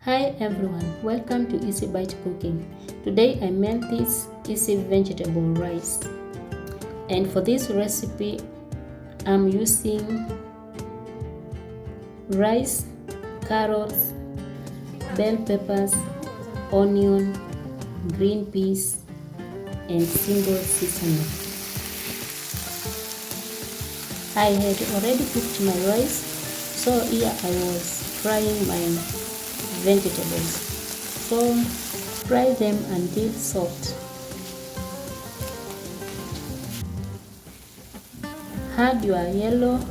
Hi everyone, welcome to Easy Bite Cooking. Today I made this easy vegetable rice, and for this recipe I'm using rice, carrots, bell peppers, onion, green peas, and single seasoning. I had already cooked my rice, so here I was frying my vegetables. So fry them until soft. Add your yellow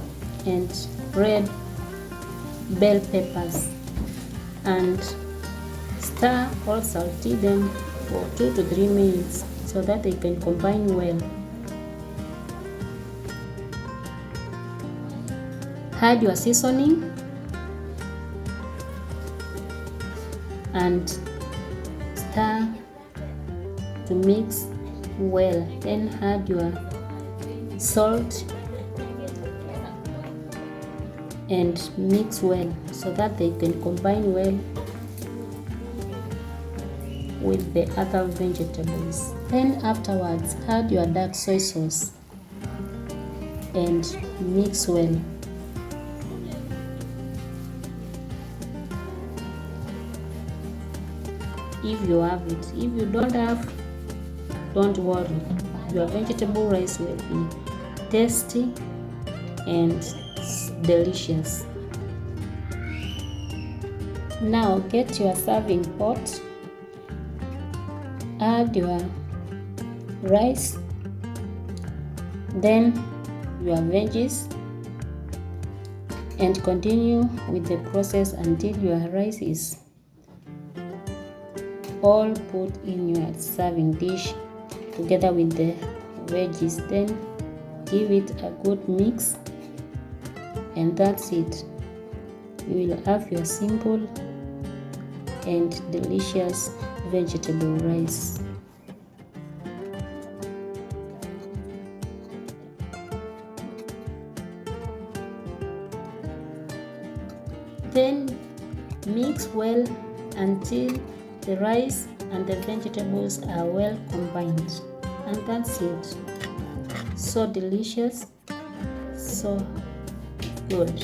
and red bell peppers and stir or saute them for 2 to 3 minutes so that they can combine well. Add your seasoning and stir to mix well. Then add your salt and mix well so that they can combine well with the other vegetables. Then afterwards add your dark soy sauce and mix well. If you have it. If you don't have, don't worry. Your vegetable rice will be tasty and delicious. Now get your serving pot, add your rice, then your veggies, and continue with the process until your rice is all put in your serving dish together with the veggies. Then give it a good mix, and that's it. You will have your simple and delicious vegetable rice. Then mix well until the rice and the vegetables are well combined, and that's it. So delicious, so good.